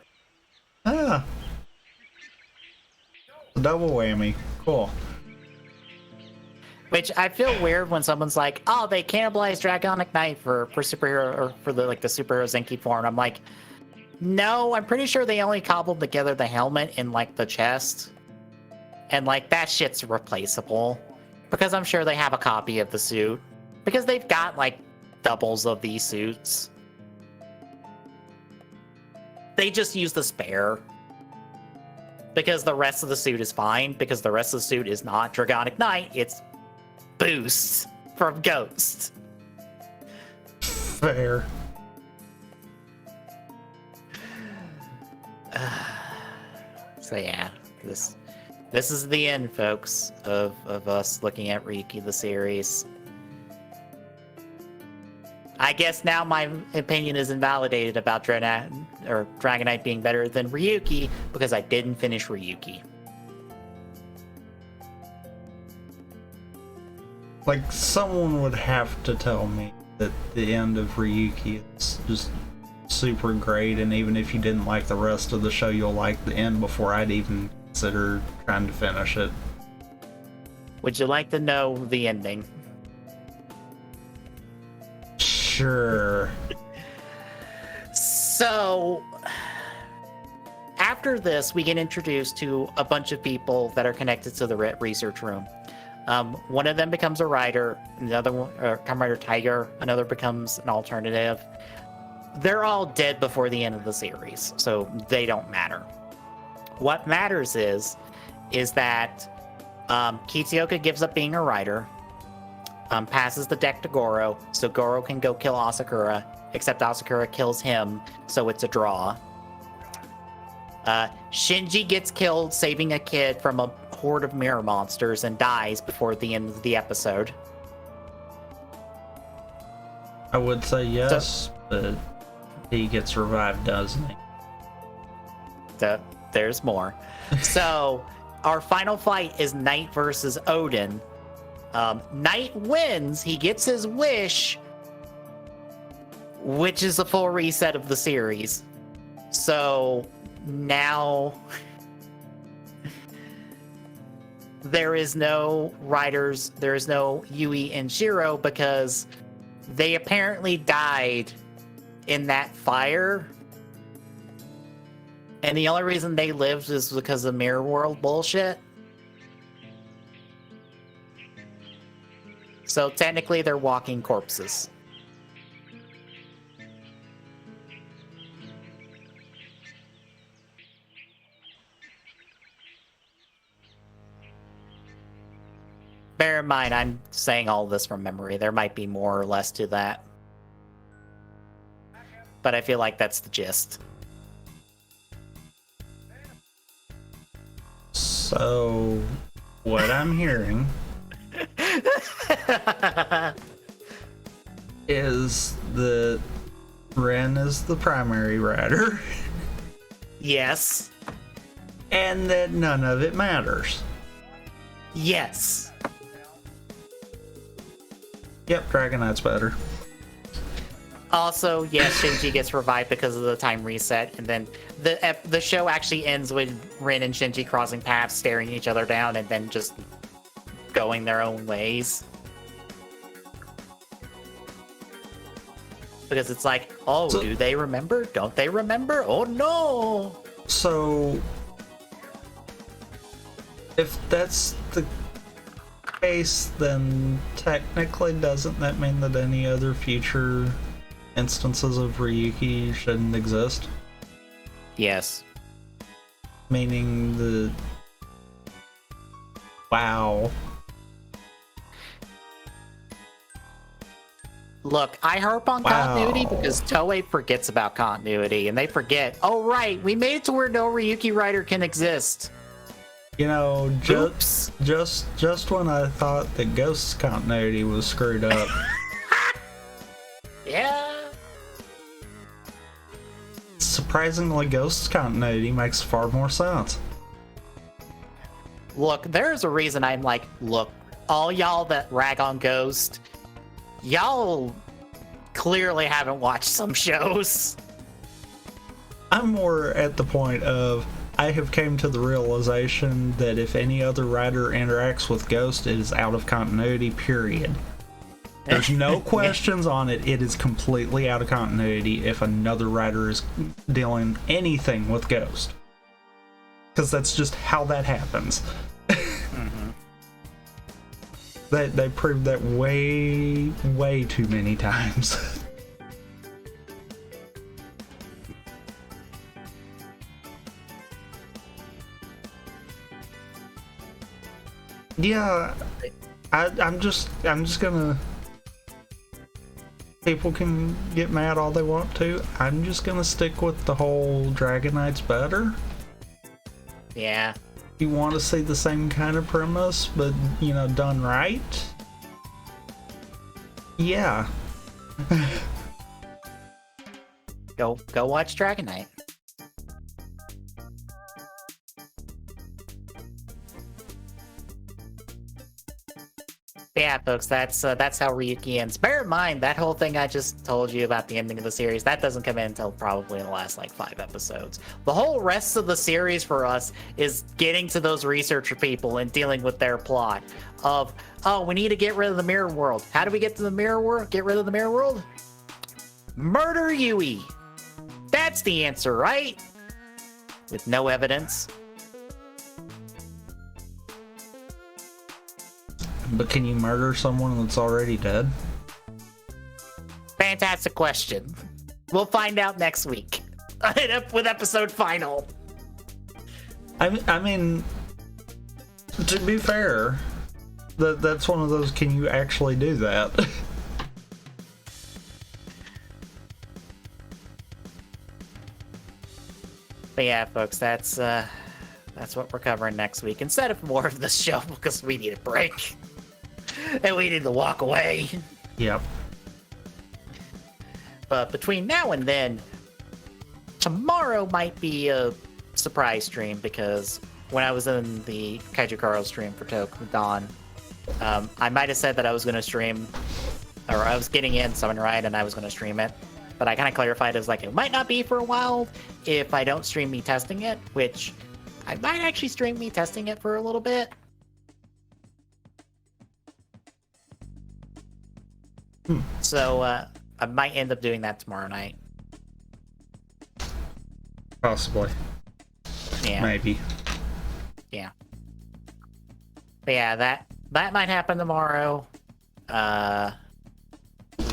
Ah. Double whammy. Cool. Which I feel weird when someone's like, "Oh, they cannibalized Dragonic Knight for superhero or for the superhero Zenki form." I'm like, no, I'm pretty sure they only cobbled together the helmet and like the chest, and like that shit's replaceable because I'm sure they have a copy of the suit because they've got like doubles of these suits. They just use the spare because the rest of the suit is fine because the rest of the suit is not Dragonic Knight. It's boosts from Ghost. Fair. So yeah, this is the end, folks, of us looking at Ryuki the series. I guess now my opinion is invalidated about or Dragonite being better than Ryuki because I didn't finish Ryuki. Like, someone would have to tell me that the end of Ryuki is just super great, and even if you didn't like the rest of the show, you'll like the end before I'd even consider trying to finish it. Would you like to know the ending? Sure. So, after this, we get introduced to a bunch of people that are connected to the research room. One of them becomes a writer, another one, Kamen Rider Tiger, another becomes an alternative. They're all dead before the end of the series, so they don't matter. What matters is that Kitsuyoka gives up being a writer, passes the deck to Goro, so Goro can go kill Asakura, except Asakura kills him, so it's a draw. Shinji gets killed saving a kid from a horde of mirror monsters and dies before the end of the episode. I would say yes, but he gets revived, doesn't he? There's more. So, our final fight is Knight versus Odin. Knight wins, he gets his wish, which is a full reset of the series. So, now there is no riders, there is no Yui and Shiro because they apparently died in that fire. And the only reason they lived is because of Mirror World bullshit. So technically they're walking corpses. Bear in mind, I'm saying all this from memory. There might be more or less to that. But I feel like that's the gist. So, what I'm hearing is that Ren is the primary rider. Yes. And that none of it matters. Yes. Yep, Dragonite's better. Also, yes, Shinji gets revived because of the time reset, and then the show actually ends with Rin and Shinji crossing paths, staring each other down, and then just going their own ways. Because it's like, oh, So- do they remember? Don't they remember? Oh no! So, if that's the case, then technically doesn't that mean that any other future instances of Ryuki shouldn't exist? Yes. Meaning the... Wow. Look, I harp on continuity because Toei forgets about continuity, and they forget, oh right, we made it to where no Ryuki rider can exist. You know, Oops. just when I thought that Ghost's continuity was screwed up. Yeah. Surprisingly, Ghost's continuity makes far more sense. Look, there's a reason I'm like, look, all y'all that rag on Ghost, y'all clearly haven't watched some shows. I'm more at the point of I have came to the realization that if any other writer interacts with Ghost, it is out of continuity, period. There's no questions on it. It is completely out of continuity if another writer is dealing anything with Ghost. Because that's just how that happens. Mm-hmm. They proved that way too many times. Yeah, I'm just gonna. People can get mad all they want to. I'm just gonna stick with the whole Dragonite's better. Yeah. You want to see the same kind of premise, but you know, done right. Yeah. go watch Dragon Knight. Yeah, folks, that's how Ryuki ends. Bear in mind, that whole thing I just told you about the ending of the series, that doesn't come in until probably in the last, like, 5 episodes. The whole rest of the series for us is getting to those researcher people and dealing with their plot of, oh, we need to get rid of the mirror world. How do we get to the mirror world? Get rid of the mirror world? Murder Yui. That's the answer, right? With no evidence. But can you murder someone that's already dead? Fantastic question. We'll find out next week with episode final. I mean, to be fair, that's one of those, can you actually do that? But yeah, folks, that's what we're covering next week. Instead of more of this show, because we need a break. And we need to walk away. Yep. But between now and then, tomorrow might be a surprise stream, because when I was in the Kaiju Karo stream for Toke with Dawn, I might have said that I was going to stream, or I was getting in Summon Ride and I was going to stream it. But I kind of clarified as like, it might not be for a while if I don't stream me testing it, which I might actually stream me testing it for a little bit. So I might end up doing that tomorrow night. Possibly. Yeah. Maybe. Yeah. But yeah, that might happen tomorrow.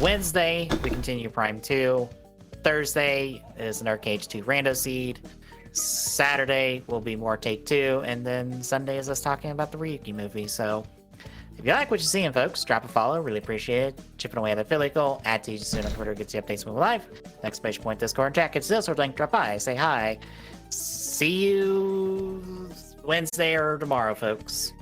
Wednesday, we continue Prime 2. Thursday is an Arcade 2 Rando Seed. Saturday will be more Take 2. And then Sunday is us talking about the Ryuki movie. So if you like what you're seeing, folks, drop a follow. Really appreciate it. Chipping away at the affiliate goal. Add to Soon on Twitter gets you updates when we're live. Next page point, Discord, and chat. It's this sort of link. Drop by. Say hi. See you Wednesday or tomorrow, folks.